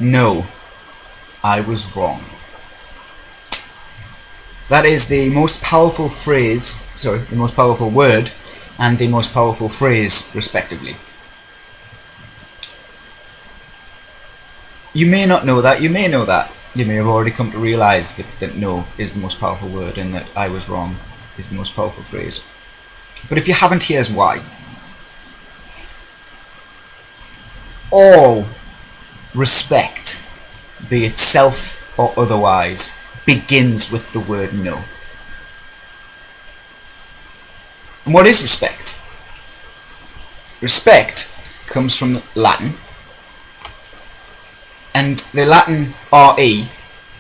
No, I was wrong. That is the most powerful the most powerful word and the most powerful phrase, respectively. You may not know that, you may know that. You may have already come to realise that no is the most powerful word and that I was wrong is the most powerful phrase. But if you haven't, here's why. All respect, be it self or otherwise, begins with the word no. And what is respect? Respect comes from Latin, and the Latin re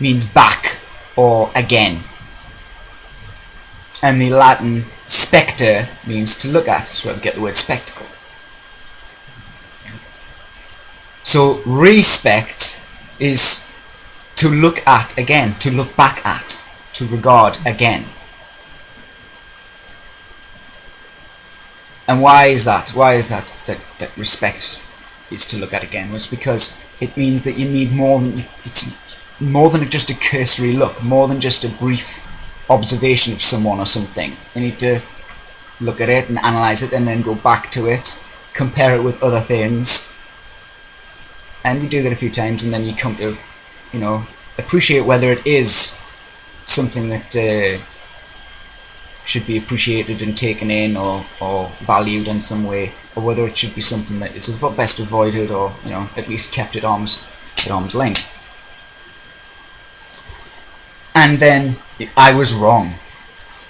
means back or again, and the Latin spectre means to look at. That's where we get the word spectacle. So respect is to look at again, to look back at, to regard again. And why is that? Why is that respect is to look at again? Well, it's because it means that you need it's more than just a cursory look, more than just a brief observation of someone or something. You need to look at it and analyse it and then go back to it, compare it with other things. And you do that a few times and then you come to, appreciate whether it is something that should be appreciated and taken in or valued in some way, or whether it should be something that is best avoided or at least kept at arm's length. And then I was wrong.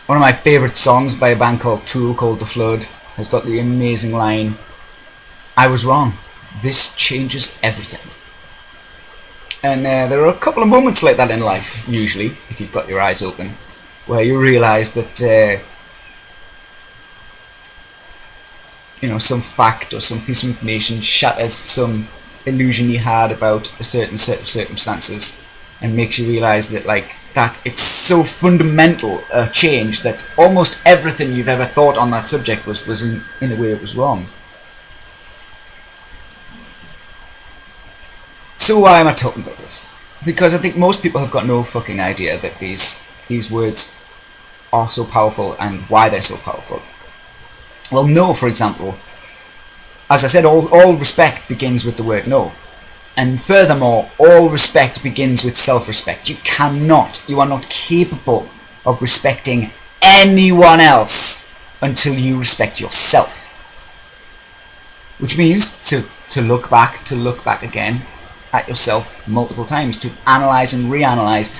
One of my favourite songs by a band called Tool, called The Flood, has got the amazing line, I was wrong. This changes everything. And there are a couple of moments like that in life, usually, if you've got your eyes open, where you realise that some fact or some piece of information shatters some illusion you had about a certain set of circumstances and makes you realise that that it's so fundamental a change that almost everything you've ever thought on that subject was in a way it was wrong. So why am I talking about this? Because I think most people have got no fucking idea that these words are so powerful and why they're so powerful. Well, no, for example, as I said, all respect begins with the word no. And furthermore, all respect begins with self-respect. You are not capable of respecting anyone else until you respect yourself. Which means to look back again at yourself multiple times, to analyse and reanalyse.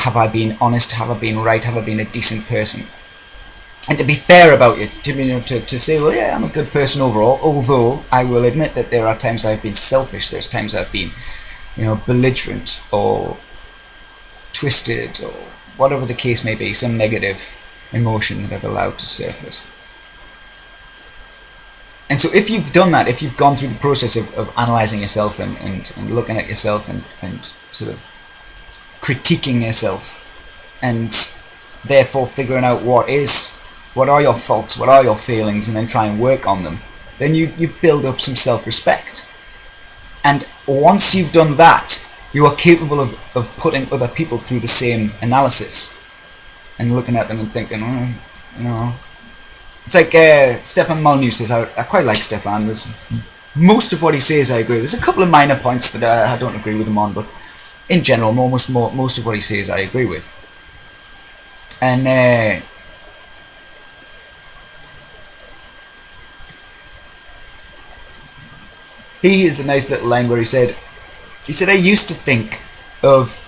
Have I been honest? Have I been right? Have I been a decent person? And to be fair about it, to say, well, yeah, I'm a good person overall, although I will admit that there are times I've been selfish, there's times I've been, belligerent or twisted or whatever the case may be, some negative emotion that I've allowed to surface. And so if you've done that, if you've gone through the process of analysing yourself and looking at yourself and sort of critiquing yourself and therefore figuring out what are your faults, what are your failings, and then try and work on them, then you build up some self-respect. And once you've done that, you are capable of putting other people through the same analysis and looking at them and thinking, It's like Stefan Molyneux says. I quite like Stefan. Most of what he says I agree with. There's a couple of minor points that I don't agree with him on, but in general, most of what he says I agree with. And he has a nice little line where he said, I used to think of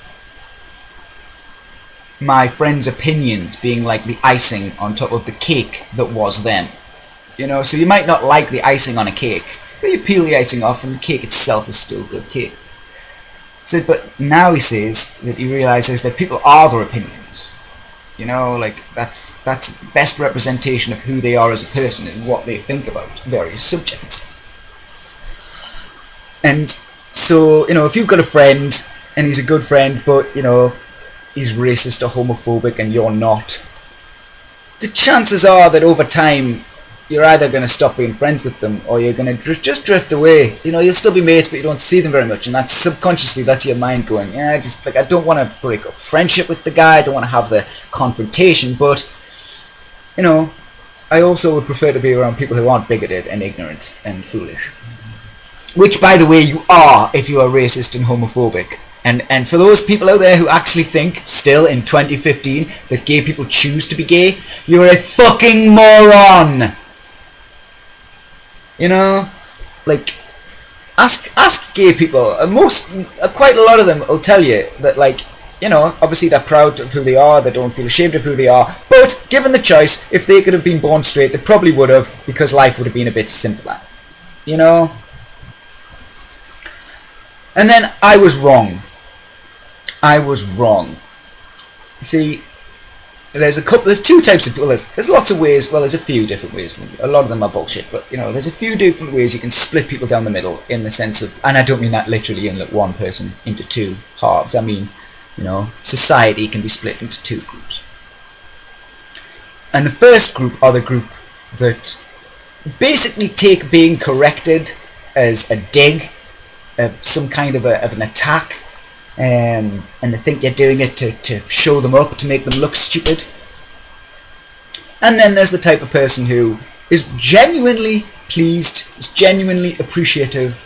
my friends' opinions being like the icing on top of the cake that was them. So you might not like the icing on a cake, but you peel the icing off and the cake itself is still good cake. So, but now he says that he realises that people are their opinions. That's the best representation of who they are as a person and what they think about various subjects. And so, if you've got a friend and he's a good friend, but, he's racist or homophobic and you're not, the chances are that over time you're either going to stop being friends with them, or you're going to just drift away. You know, you'll still be mates, but you don't see them very much, and that's subconsciously, that's your mind going, yeah, I don't want to break up friendship with the guy, I don't want to have the confrontation, but, you know, I also would prefer to be around people who aren't bigoted and ignorant and foolish. Which, by the way, you are if you are racist and homophobic. And for those people out there who actually think, still in 2015, that gay people choose to be gay, you're a fucking moron! You know? Like, ask gay people. Quite a lot of them will tell you that, like, you know, obviously they're proud of who they are, they don't feel ashamed of who they are, but given the choice, if they could have been born straight, they probably would have, because life would have been a bit simpler. You know? And then I was wrong. See, there's two types of people. There's lots of ways. Well, there's a few different ways. A lot of them are bullshit, but you know, there's a few different ways you can split people down the middle in the sense of, and I don't mean that literally in like one person into two halves. I mean, you know, society can be split into two groups. And the first group are the group that basically take being corrected as a dig, some kind of an attack. And they think you're doing it to show them up, to make them look stupid. And then there's the type of person who is genuinely pleased, is genuinely appreciative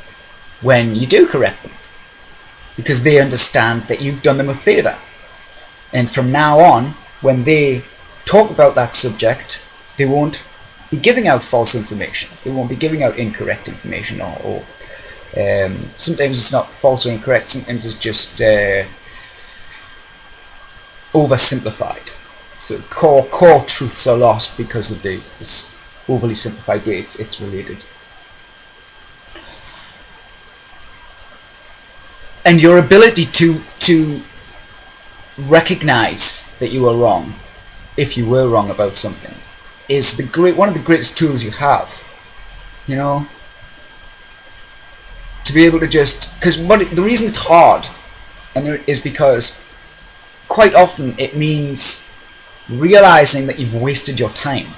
when you do correct them, because they understand that you've done them a favour. And from now on, when they talk about that subject, they won't be giving out false information. They won't be giving out incorrect information or sometimes it's not false or incorrect, sometimes it's just oversimplified. So core truths are lost because of this overly simplified way it's related. And your ability to recognize that you are wrong, if you were wrong about something, is one of the greatest tools you have. You know? To be able to because the reason it's hard is because quite often it means realizing that you've wasted your time,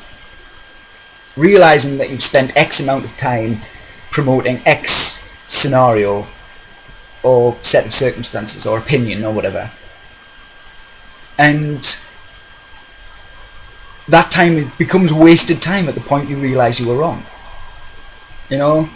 realizing that you've spent X amount of time promoting X scenario or set of circumstances or opinion or whatever, and that time becomes wasted time at the point you realize you were wrong. You know,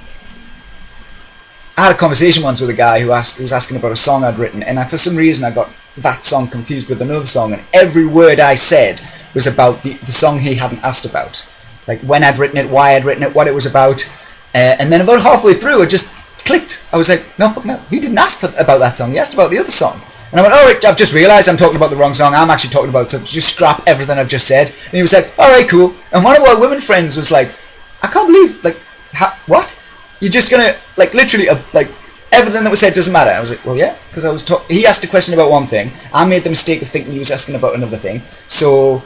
I had a conversation once with a guy who was asking about a song I'd written, and for some reason I got that song confused with another song, and every word I said was about the song he hadn't asked about. Like when I'd written it, why I'd written it, what it was about, and then about halfway through it just clicked. I was like, no, fuck no, he didn't ask about that song, he asked about the other song. And I went, alright, I've just realised I'm talking about the wrong song, I'm actually talking about, so just scrap everything I've just said. And he was like, alright, cool. And one of our women friends was like, I can't believe, like, what? You're just gonna, like, literally, like, everything that was said doesn't matter. I was like, well, yeah, because he asked a question about one thing, I made the mistake of thinking he was asking about another thing, so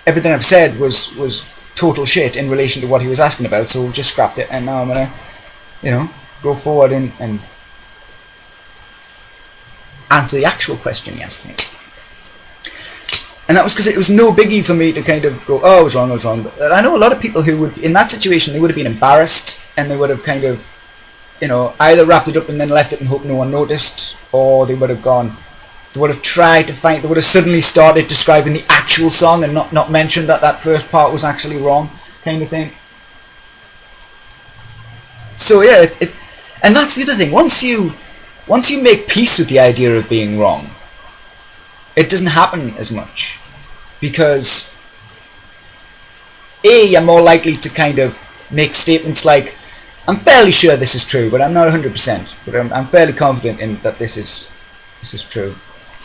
everything I've said was total shit in relation to what he was asking about, so we've just scrapped it, and now I'm gonna, you know, go forward and answer the actual question he asked me. And that was because it was no biggie for me to kind of go, oh, I was wrong. But I know a lot of people who would, in that situation, they would have been embarrassed, and they would have kind of, you know, either wrapped it up and then left it and hoped no one noticed, or they would have tried to find, they would have suddenly started describing the actual song and not mentioned that first part was actually wrong, kind of thing. So yeah, and that's the other thing, once you make peace with the idea of being wrong, it doesn't happen as much, because you're more likely to kind of make statements like, I'm fairly sure this is true, but I'm not 100%, but I'm fairly confident in that this is true,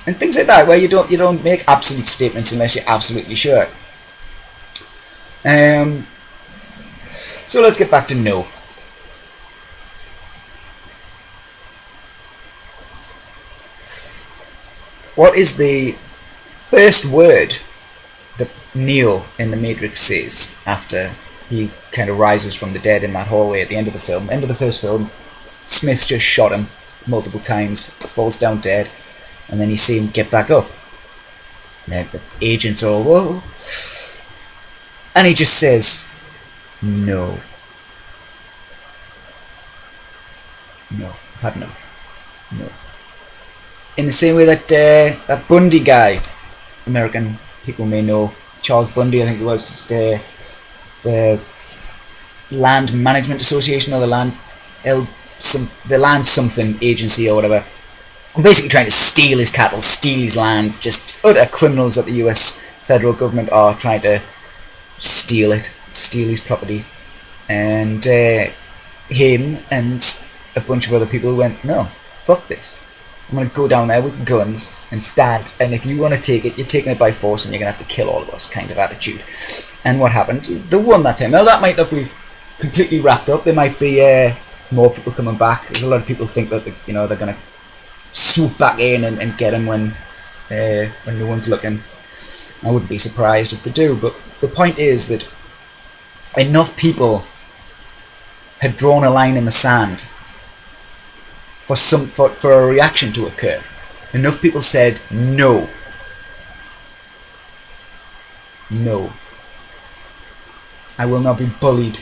and things like that, where you don't make absolute statements unless you're absolutely sure. So let's get back to no. What is the first word that Neo in the Matrix says after he kind of rises from the dead in that hallway at the end of the film? End of the first film, Smith's just shot him multiple times, falls down dead, and then you see him get back up. And the agents are all, whoa. And he just says, No. No. I've had enough. No. In the same way that that Bundy guy, American people may know, Charles Bundy, I think it was, just, the Land Management Association, or the Land Something Agency or whatever, basically trying to steal his cattle, steal his land, just utter criminals that the US federal government are trying to steal his property. And him and a bunch of other people went, no, fuck this. I'm going to go down there with guns and stand, and if you want to take it, you're taking it by force and you're going to have to kill all of us, kind of attitude. And what happened? They won that time. Now that might not be completely wrapped up. There might be more people coming back. There's a lot of people think that they're going to swoop back in and get him when no one's looking. I wouldn't be surprised if they do. But the point is that enough people had drawn a line in the sand for a reaction to occur. Enough people said no. No. I will not be bullied.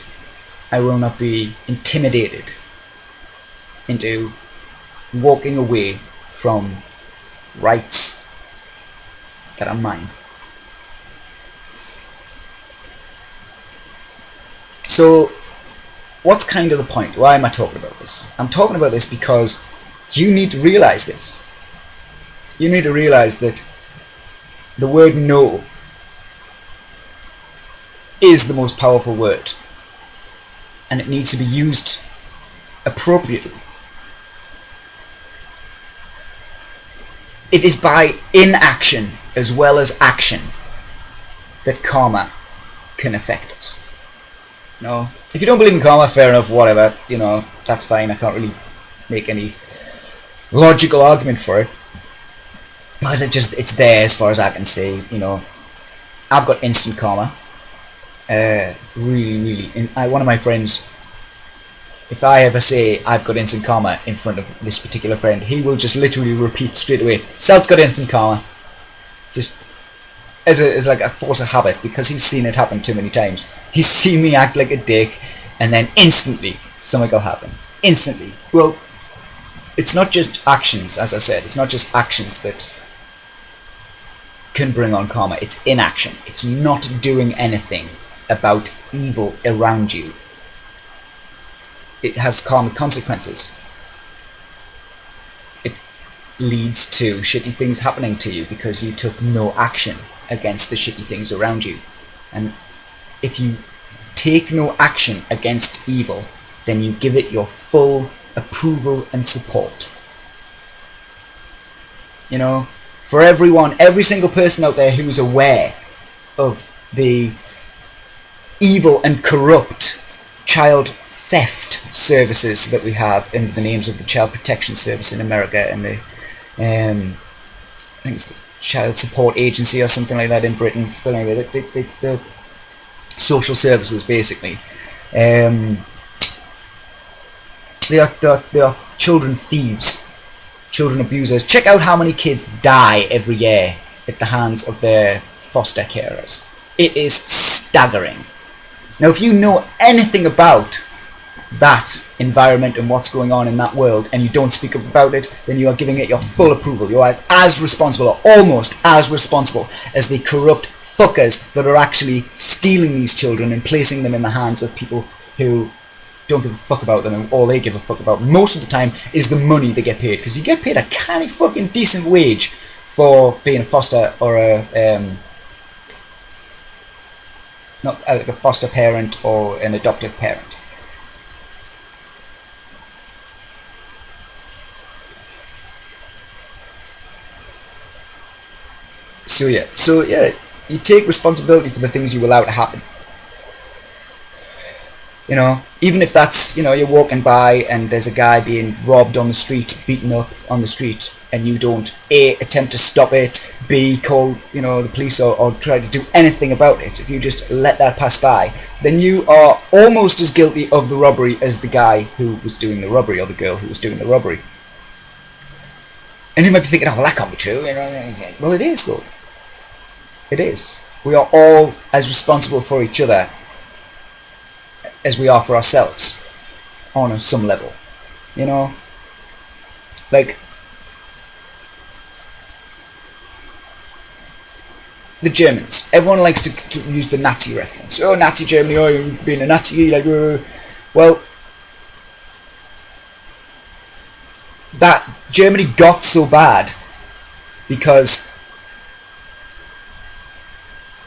I will not be intimidated into walking away from rights that are mine. So, what's kind of the point? Why am I talking about this? I'm talking about this because you need to realise this. You need to realise that the word no is the most powerful word, and it needs to be used appropriately. It is by inaction as well as action that karma can affect us. If you don't believe in karma, fair enough, whatever, that's fine. I can't really make any logical argument for it, because it's there as far as I can see. I've got instant karma. Really, one of my friends, if I ever say I've got instant karma in front of this particular friend, he will just literally repeat straight away, Salt's got instant karma, just as like a force of habit, because he's seen it happen too many times. He's seen me act like a dick, and then instantly something will happen. Instantly. Well, it's not just actions, as I said, it's not just actions that can bring on karma, it's inaction. It's not doing anything about evil around you. It has karmic consequences. It leads to shitty things happening to you because you took no action against the shitty things around you. And if you take no action against evil, then you give it your full approval and support. For everyone, every single person out there who's aware of the evil and corrupt child theft services that we have in the names of the Child Protection Service in America and the I think it's the Child Support Agency or something like that in Britain, but anyway, the social services basically, they are children thieves, children abusers. Check out how many kids die every year at the hands of their foster carers. It is staggering. Now, if you know anything about that environment and what's going on in that world, and you don't speak up about it, then you are giving it your full approval. You are as responsible, or almost as responsible, as the corrupt fuckers that are actually stealing these children and placing them in the hands of people who don't give a fuck about them, and all they give a fuck about most of the time is the money they get paid, because you get paid a kind of fucking decent wage for being a foster or not like a foster parent or an adoptive parent. So yeah, you take responsibility for the things you allow to happen. Even if that's, you're walking by and there's a guy being robbed on the street, beaten up on the street, and you don't A, attempt to stop it, B, call, the police or try to do anything about it. If you just let that pass by, then you are almost as guilty of the robbery as the guy who was doing the robbery, or the girl who was doing the robbery. And you might be thinking, oh, well, that can't be true. Well, it is, though. It is. We are all as responsible for each other as we are for ourselves on some level. You know? Like, the Germans. Everyone likes to use the Nazi reference. Oh, Nazi Germany, oh, you're being a Nazi, like, well, that Germany got so bad because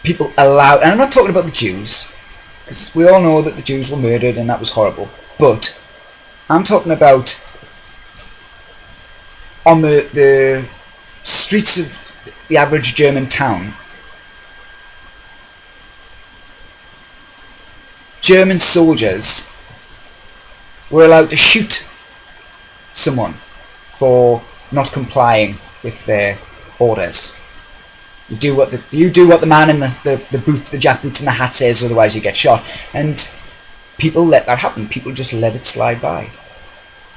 people allowed, and I'm not talking about the Jews, because we all know that the Jews were murdered and that was horrible, but I'm talking about on the streets of the average German town. German soldiers were allowed to shoot someone for not complying with their orders. You do what the man in the boots, the jack boots and the hat says, otherwise you get shot. And people let that happen. People just let it slide by.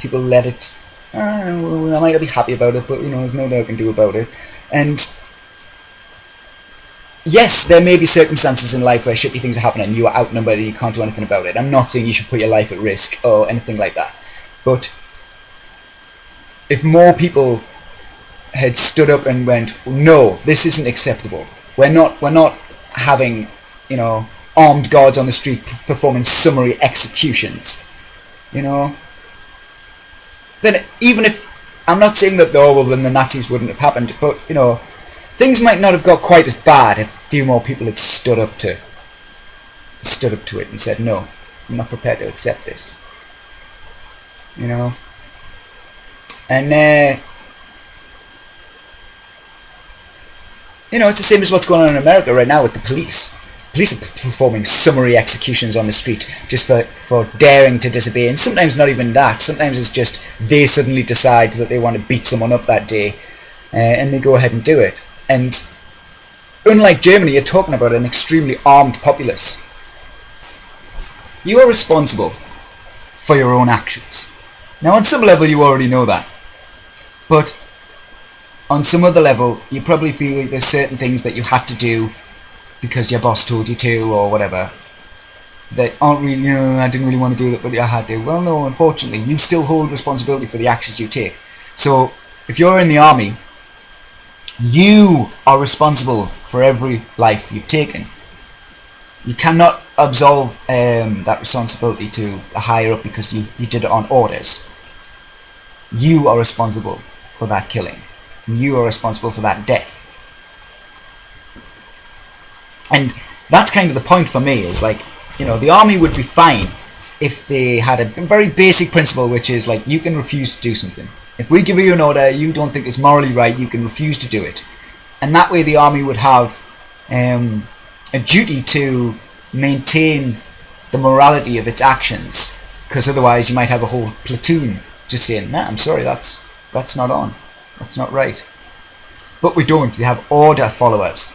People let it. I might not be happy about it, but there's no nothing I can do about it. And yes, there may be circumstances in life where shitty things are happening and you are outnumbered and you can't do anything about it. I'm not saying you should put your life at risk or anything like that. But if more people had stood up and went, no, this isn't acceptable. We're not having, armed guards on the street performing summary executions. Then even if, I'm not saying that, then the Nazis wouldn't have happened, but, things might not have got quite as bad if a few more people had stood up to it and said, no, I'm not prepared to accept this. And it's the same as what's going on in America right now with the police. Police are performing summary executions on the street just for daring to disobey, and sometimes not even that. Sometimes it's just they suddenly decide that they want to beat someone up that day, and they go ahead and do it. And unlike Germany, you're talking about an extremely armed populace. You are responsible for your own actions. Now, on some level, you already know that. But on some other level, you probably feel like there's certain things that you had to do because your boss told you to, or whatever, that aren't really, I didn't really want to do that, but I had to. Well, no, unfortunately, you still hold responsibility for the actions you take. So, if you're in the army, you are responsible for every life you've taken. You cannot absolve that responsibility to a higher up because you did it on orders. You are responsible for that killing. You are responsible for that death. And that's kind of the point for me, is like, the army would be fine if they had a very basic principle, which is like, you can refuse to do something. If we give you an order, you don't think it's morally right, you can refuse to do it. And that way the army would have a duty to maintain the morality of its actions, because otherwise you might have a whole platoon just saying, nah, I'm sorry, that's not on. That's not right. But we don't. We have order followers.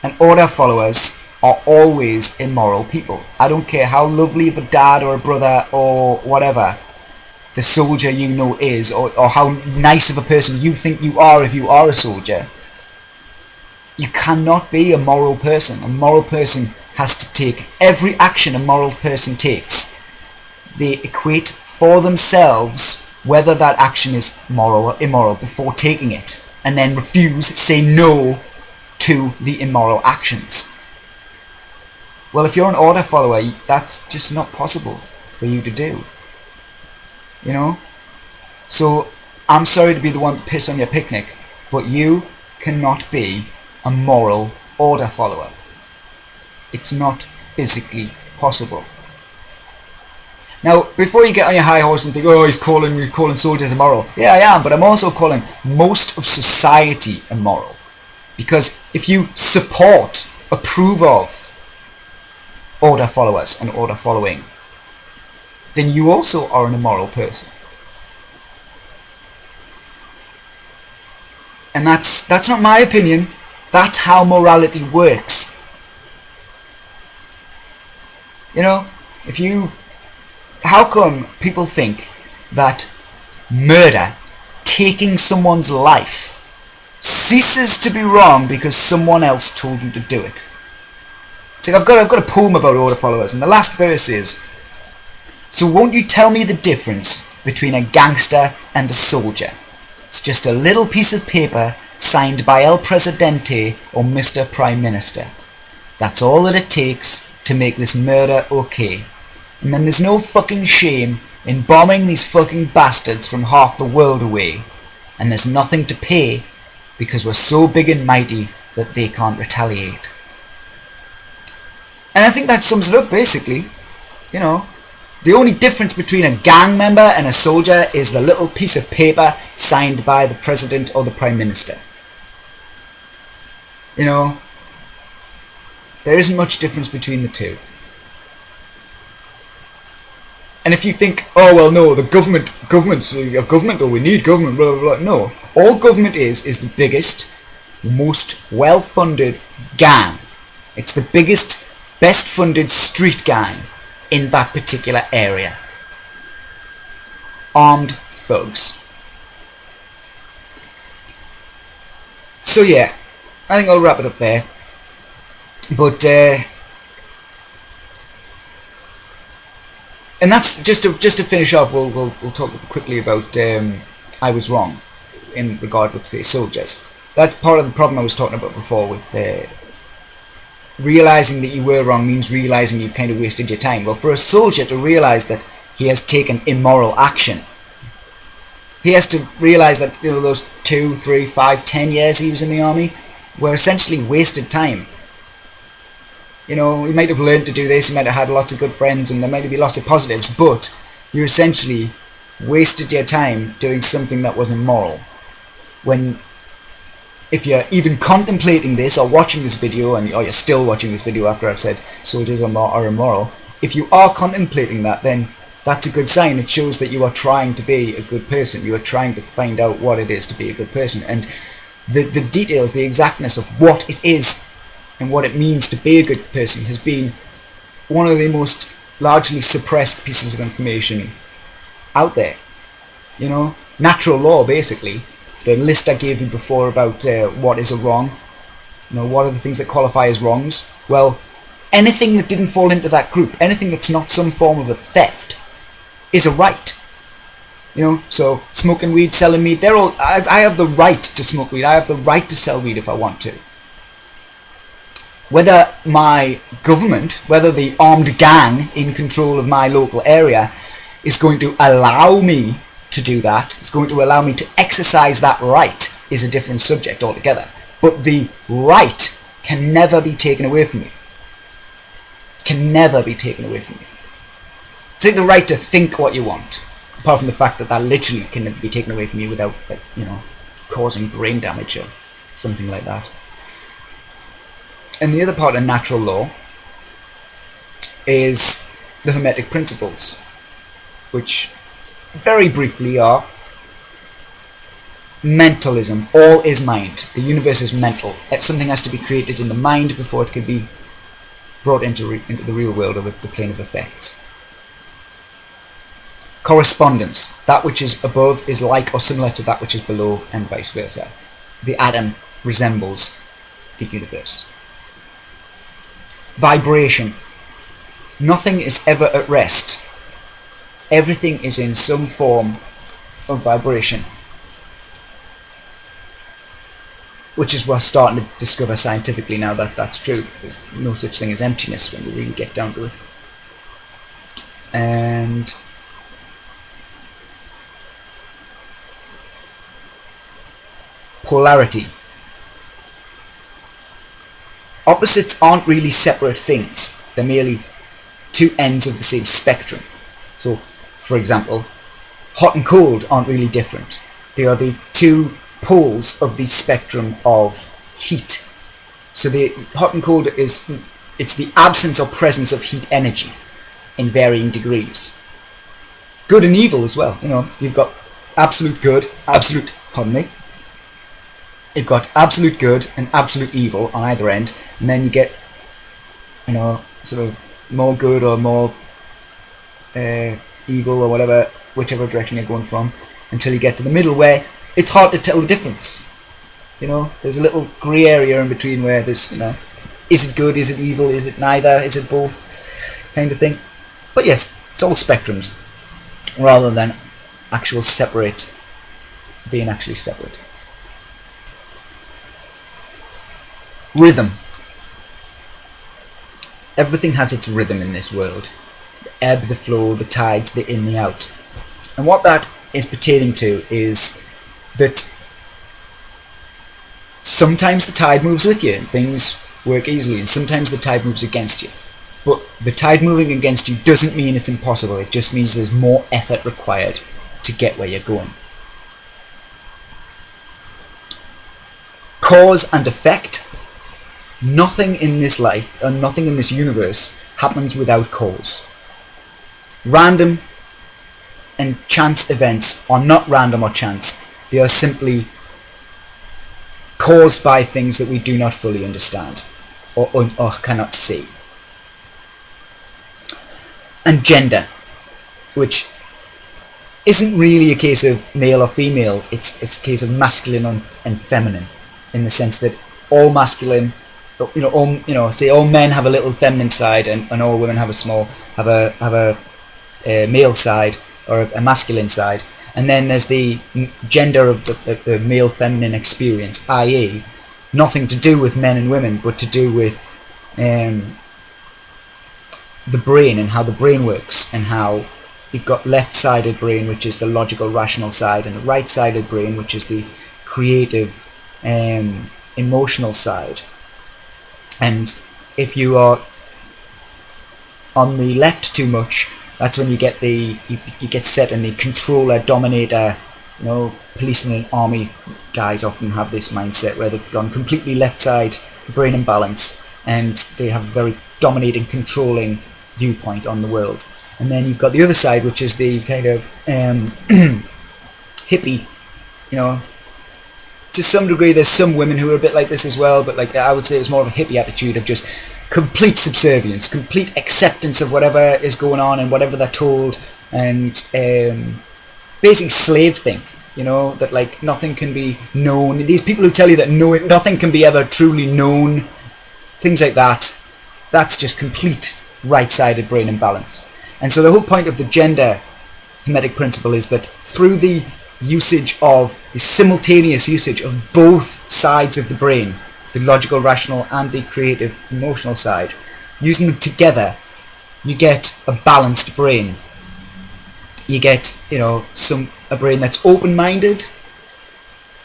And order followers are always immoral people. I don't care how lovely of a dad or a brother or whatever the soldier is, or how nice of a person you think you are if you are a soldier. You cannot be a moral person. A moral person has to take every action a moral person takes. They equate for themselves whether that action is moral or immoral before taking it, and then say no to the immoral actions. Well, if you're an order follower, that's just not possible for you to do. So I'm sorry to be the one to piss on your picnic, but you cannot be a moral order follower. It's not physically possible. Now, before you get on your high horse and think, oh, you're calling soldiers immoral. Yeah, I am, but I'm also calling most of society immoral. Because if you approve of order followers and order following, then you also are an immoral person. And that's not my opinion. That's how morality works. How come people think that murder, taking someone's life, ceases to be wrong because someone else told you to do it? It's like I've got a poem about order followers, and the last verse is, "So won't you tell me the difference between a gangster and a soldier? It's just a little piece of paper signed by El Presidente or Mr. Prime Minister. That's all that it takes to make this murder okay. And then there's no fucking shame in bombing these fucking bastards from half the world away. And there's nothing to pay because we're so big and mighty that they can't retaliate." And I think that sums it up basically. You know, the only difference between a gang member and a soldier is the little piece of paper signed by the president or the prime minister. You know, there isn't much difference between the two. And if you think, oh well, no, the government's a government, or we need government, blah blah blah. No, all government is the biggest, most well-funded gang. It's the biggest, best-funded street gang in that particular area. Armed thugs. So yeah, I think I'll wrap it up there. But and that's just to finish off. We'll talk quickly about I was wrong in regard with, say, soldiers. That's part of the problem I was talking about before with realizing that you were wrong means realizing you've kind of wasted your time. Well, for a soldier to realize that he has taken immoral action, he has to realize that, you know, those 2, 3, 5, 10 years he was in the army were essentially wasted time. You know, he might have learned to do this, he might have had lots of good friends, and there might be lots of positives, but you essentially wasted your time doing something that was immoral. When, if you're even contemplating this, or watching this video, or you're still watching this video after I've said soldiers are immoral, if you are contemplating that, then that's a good sign. It shows that you are trying to be a good person. You are trying to find out what it is to be a good person. And the details, the exactness of what it is and what it means to be a good person has been one of the most largely suppressed pieces of information out there. You know, natural law, basically. The list I gave you before about what is a wrong, you know, what are the things that qualify as wrongs? Well, anything that didn't fall into that group, anything that's not some form of a theft, is a right. You know, so smoking weed, selling weed, they're all. I have the right to smoke weed. I have the right to sell weed if I want to. Whether my government, whether the armed gang in control of my local area is going to allow me to do that, is going to allow me to exercise that right, is a different subject altogether. But the right can never be taken away from you. Can never be taken away from you. Take the right to think what you want, apart from the fact that that literally can never be taken away from you without, like, you know, causing brain damage or something like that. And the other part of natural law is the Hermetic principles, which very briefly are mentalism. All is mind. The universe is mental. Something has to be created in the mind before it can be brought into the real world, or the plane of effects. Correspondence. That which is above is like or similar to that which is below, and vice versa. The atom resembles the universe. Vibration. Nothing is ever at rest. Everything is in some form of vibration. Which is we're starting to discover scientifically now that that's true. There's no such thing as emptiness when you really get down to it. And polarity. Opposites aren't really separate things. They're merely two ends of the same spectrum. So, for example, hot and cold aren't really different. They are the two poles of the spectrum of heat. So the hot and cold it's the absence or presence of heat energy in varying degrees. Good and evil as well. You know, you've got absolute good, You've got absolute good and absolute evil on either end, and then you get, you know, sort of more good or more evil or whatever, whichever direction you're going from, until you get to the middle where it's hard to tell the difference. You know, there's a little grey area in between where there's, you know, is it good, is it evil, is it neither, is it both, kind of thing. But yes, it's all spectrums, rather than actual separate, being actually separate. Rhythm. Everything has its rhythm in this world. The ebb, the flow, the tides, the in, the out. And what that is pertaining to is that sometimes the tide moves with you and things work easily, and sometimes the tide moves against you. But the tide moving against you doesn't mean it's impossible. It just means there's more effort required to get where you're going. Cause and effect. Nothing in this life and nothing in this universe happens without cause. Random and chance events are not random or chance. They are simply caused by things that we do not fully understand or cannot see. And gender, which isn't really a case of male or female, it's a case of masculine and feminine, in the sense that all masculine, say all men have a little feminine side, and all women have a male side or a masculine side, and then there's the gender of the male feminine experience, i.e. nothing to do with men and women, but to do with the brain and how the brain works, and how you've got left-sided brain, which is the logical, rational side, and the right-sided brain, which is the creative, emotional side. And if you are on the left too much, that's when you get you get set in the controller, dominator, policeman and army guys often have this mindset where they've gone completely left side, brain imbalance, and they have a very dominating, controlling viewpoint on the world. And then you've got the other side, which is the kind of hippie, to some degree. There's some women who are a bit like this as well, but I would say it's more of a hippie attitude of just complete subservience, complete acceptance of whatever is going on and whatever they're told, and basically slave think, that nothing can be known. These people who tell you that nothing can be ever truly known, things like that, that's just complete right-sided brain imbalance. And so the whole point of the gender Hermetic principle is that through the simultaneous usage of both sides of the brain, the logical, rational, and the creative, emotional side, using them together, you get a balanced brain. You get, a brain that's open-minded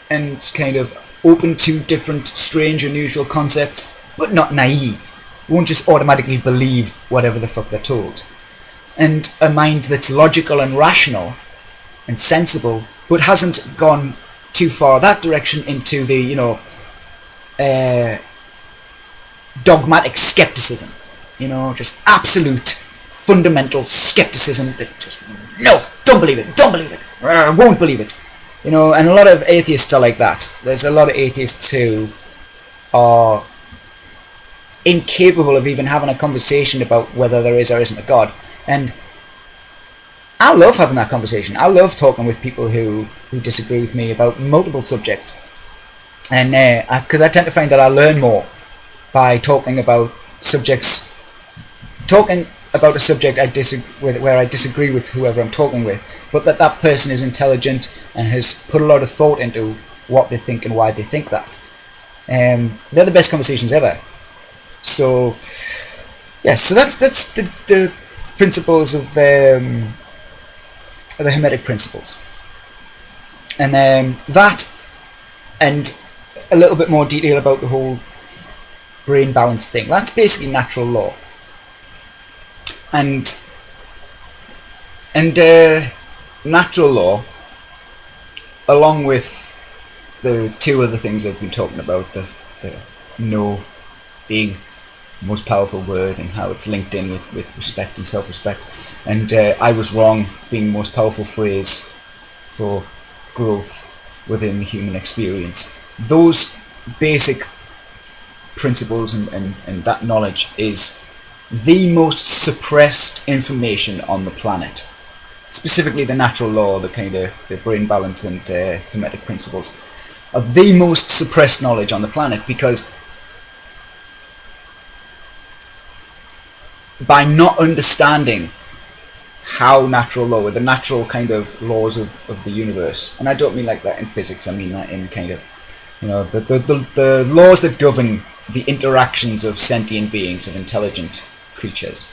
and kind of open to different, strange, unusual concepts, but not naive. Won't just automatically believe whatever the fuck they're told. And a mind that's logical and rational and sensible, but hasn't gone too far that direction into the, dogmatic skepticism. Just absolute, fundamental skepticism that just, no, don't believe it, won't believe it. And a lot of atheists are like that. There's a lot of atheists who are incapable of even having a conversation about whether there is or isn't a God. And I love having that conversation. I love talking with people who disagree with me about multiple subjects. And because I tend to find that I learn more by talking about a subject I disagree with, where I disagree with whoever I'm talking with, but that person is intelligent and has put a lot of thought into what they think and why they think that. They're the best conversations ever. So, yeah, so that's the principles of the Hermetic principles. And that, and a little bit more detail about the whole brain balance thing. That's basically natural law. And natural law, along with the two other things I've been talking about, the no being the most powerful word and how it's linked in with respect and self-respect, and I was wrong being the most powerful phrase for growth within the human experience. Those basic principles and that knowledge is the most suppressed information on the planet. Specifically the natural law, the brain balance and Hermetic principles are the most suppressed knowledge on the planet, because by not understanding how natural law, the natural kind of laws of the universe, and I don't mean like that in physics, I mean that in kind of, the laws that govern the interactions of sentient beings, of intelligent creatures.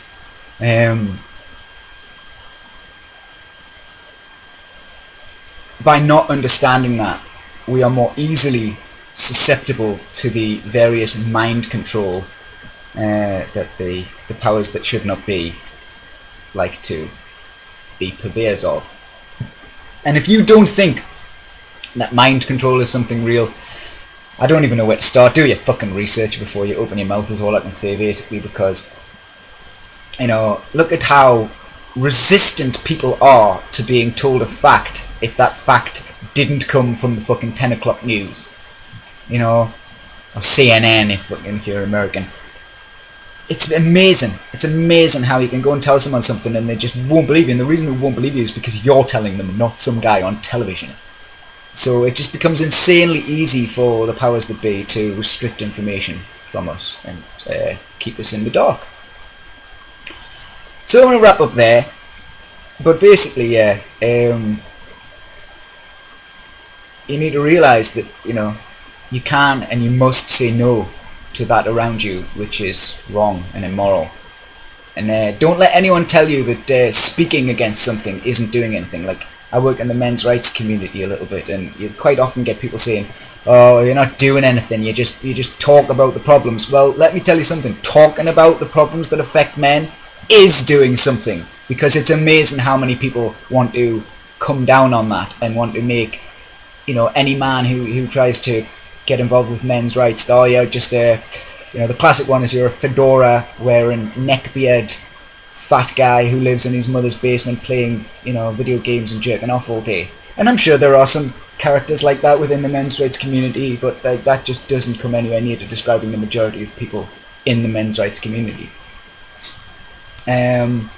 By not understanding that, we are more easily susceptible to the various mind control that the powers that should not be like to be purveyors of. And if you don't think that mind control is something real, I don't even know where to start. Do your fucking research before you open your mouth is all I can say, basically, because, look at how resistant people are to being told a fact if that fact didn't come from the fucking 10 o'clock news, or CNN if you're American. It's amazing. It's amazing how you can go and tell someone something and they just won't believe you. And the reason they won't believe you is because you're telling them, not some guy on television. So it just becomes insanely easy for the powers that be to restrict information from us and keep us in the dark. So I'm going to wrap up there. But basically, you need to realise that, you can and you must say no to that around you which is wrong and immoral. And don't let anyone tell you that speaking against something isn't doing anything. Like, I work in the men's rights community a little bit, and you quite often get people saying, "Oh, you're not doing anything. You just talk about the problems." Well, let me tell you something. Talking about the problems that affect men is doing something, because it's amazing how many people want to come down on that and want to make, any man who tries to get involved with men's rights, the classic one is you're a fedora wearing neckbeard fat guy who lives in his mother's basement playing, video games and jerking off all day. And I'm sure there are some characters like that within the men's rights community, but that just doesn't come anywhere near to describing the majority of people in the men's rights community. And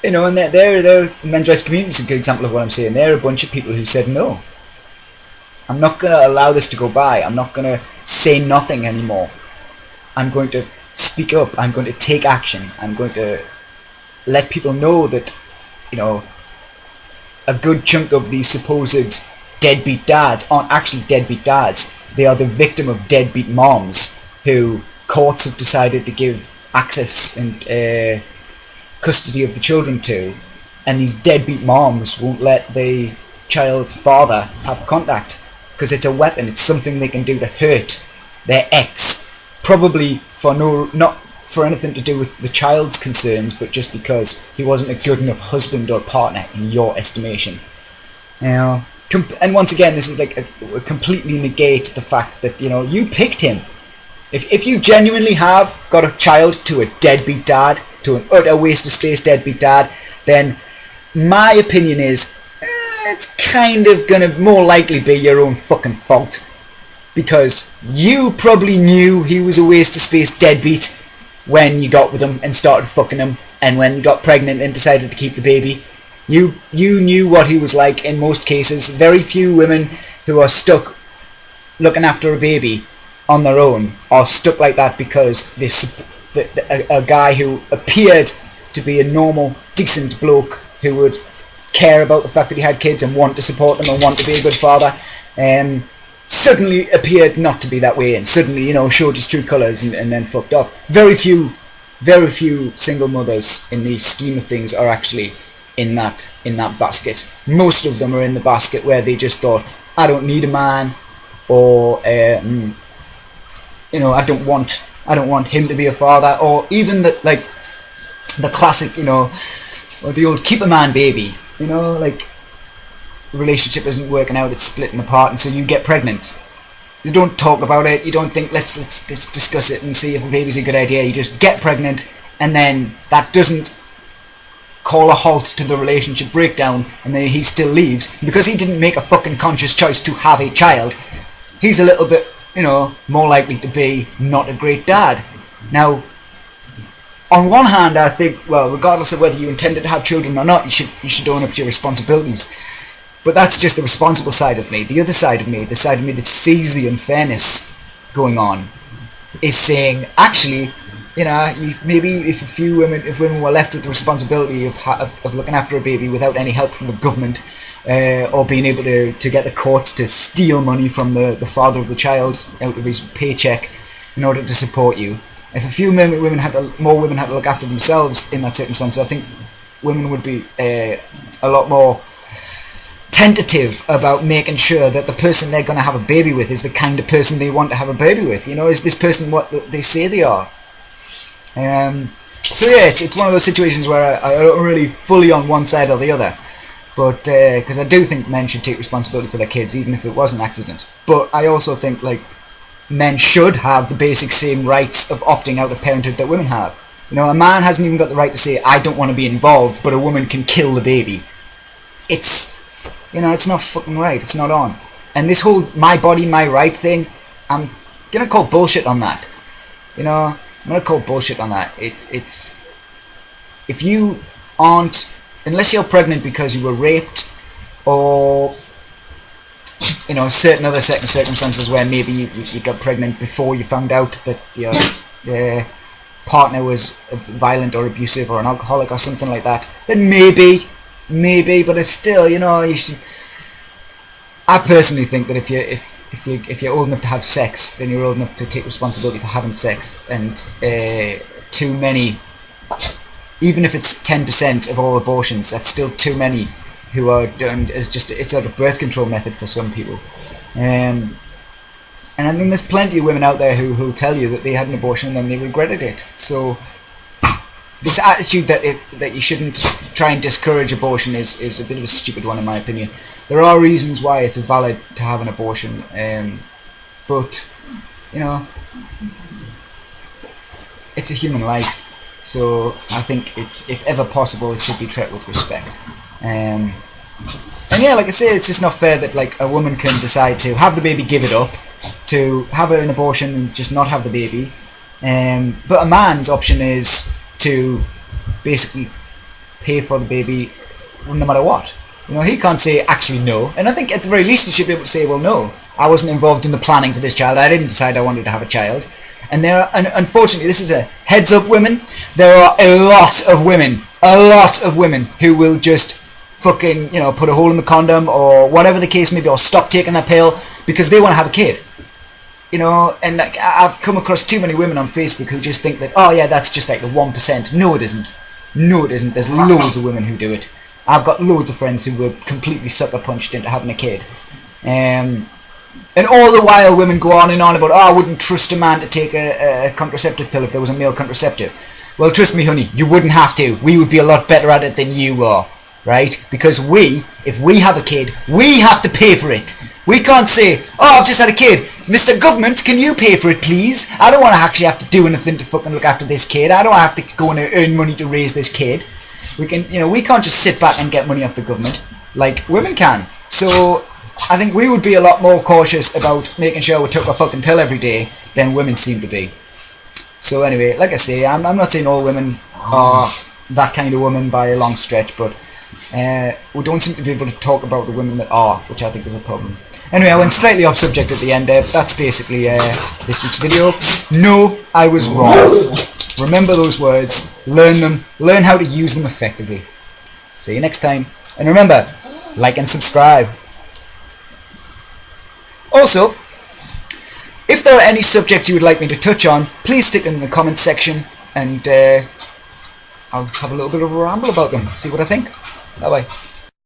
they're men's rights community is a good example of what I'm saying. They're a bunch of people who said, no, I'm not going to allow this to go by. I'm not going to say nothing anymore. I'm going to speak up. I'm going to take action. I'm going to let people know that, a good chunk of these supposed deadbeat dads aren't actually deadbeat dads. They are the victim of deadbeat moms who courts have decided to give access and custody of the children to, and these deadbeat moms won't let the child's father have contact because it's a weapon. It's something they can do to hurt their ex, probably not for anything to do with the child's concerns, but just because he wasn't a good enough husband or partner in your estimation. And once again, this is like a completely negate the fact that, you picked him. If you genuinely have got a child to a deadbeat dad, to an utter waste of space deadbeat dad, then my opinion is it's kind of gonna more likely be your own fucking fault, because you probably knew he was a waste of space deadbeat when you got with him and started fucking him, and when you got pregnant and decided to keep the baby. You knew what he was like in most cases. Very few women who are stuck looking after a baby on their own are stuck like that because a guy who appeared to be a normal, decent bloke who would care about the fact that he had kids and want to support them and want to be a good father, suddenly appeared not to be that way, and suddenly, showed his true colours and then fucked off. Very few single mothers in the scheme of things are actually in that basket. Most of them are in the basket where they just thought, I don't need a man, or I don't want him to be a father, or even the classic, or the old keep a man baby, relationship isn't working out, it's splitting apart, and so you get pregnant. You don't talk about it, you don't think let's discuss it and see if a baby's a good idea. You just get pregnant, and then that doesn't call a halt to the relationship breakdown, and then he still leaves because he didn't make a fucking conscious choice to have a child. He's a little bit, more likely to be not a great dad. Now, on one hand, I think, well, regardless of whether you intended to have children or not, you should own up to your responsibilities. But that's just the responsible side of me. The other side of me, the side of me that sees the unfairness going on, is saying, actually, maybe if women were left with the responsibility of looking after a baby without any help from the government, or being able to get the courts to steal money from the father of the child out of his paycheck in order to support you. If a few more women had to look after themselves in that circumstance, I think women would be a lot more tentative about making sure that the person they're going to have a baby with is the kind of person they want to have a baby with. Is this person what they say they are? So yeah, it's one of those situations where I don't really fully on one side or the other, but because I do think men should take responsibility for their kids, even if it was an accident. But I also think men should have the basic same rights of opting out of parenthood that women have. A man hasn't even got the right to say I don't want to be involved, but a woman can kill the baby. It's not fucking right. It's not on. And this whole my body, my right thing, I'm gonna call bullshit on that. I'm gonna call bullshit on that. It's if you aren't, unless you're pregnant because you were raped, or certain other circumstances where maybe you got pregnant before you found out that your partner was violent or abusive or an alcoholic or something like that, then maybe, but it's still, you should. I personally think that if you're old enough to have sex, then you're old enough to take responsibility for having sex, and too many, even if it's 10% of all abortions, that's still too many who are done as it's like a birth control method for some people. And I think there's plenty of women out there who'll tell you that they had an abortion and then they regretted it. So this attitude that you shouldn't try and discourage abortion is a bit of a stupid one, in my opinion. There are reasons why it's valid to have an abortion, but it's a human life. So I think if ever possible, it should be treated with respect. And yeah, like I say, it's just not fair that a woman can decide to have the baby, give it up, to have an abortion and just not have the baby. But a man's option is to basically pay for the baby no matter what. He can't say actually no. And I think at the very least he should be able to say, well, no, I wasn't involved in the planning for this child. I didn't decide I wanted to have a child. And unfortunately, this is a heads up, women. There are a lot of women who will just fucking, put a hole in the condom or whatever the case may be, or stop taking a pill because they want to have a kid. And I've come across too many women on Facebook who just think that, oh yeah, that's just the 1%. No, it isn't. There's loads of women who do it. I've got loads of friends who were completely sucker punched into having a kid. And all the while women go on and on about, I wouldn't trust a man to take a contraceptive pill if there was a male contraceptive. Well, trust me, honey, you wouldn't have to. We would be a lot better at it than you are, right? Because if we have a kid, we have to pay for it. We can't say, I've just had a kid. Mr. Government, can you pay for it, please? I don't want to actually have to do anything to fucking look after this kid. I don't have to go and earn money to raise this kid. We can't just sit back and get money off the government like women can. So I think we would be a lot more cautious about making sure we took a fucking pill every day than women seem to be. So anyway, like I say, I'm not saying all women are that kind of woman by a long stretch, but we don't seem to be able to talk about the women that are, which I think is a problem. Anyway, I went slightly off subject at the end there, but that's basically this week's video. No, I was wrong. Remember those words, learn them, learn how to use them effectively. See you next time, and remember, like and subscribe. Also, if there are any subjects you would like me to touch on, please stick them in the comments section, and I'll have a little bit of a ramble about them, see what I think. Bye bye.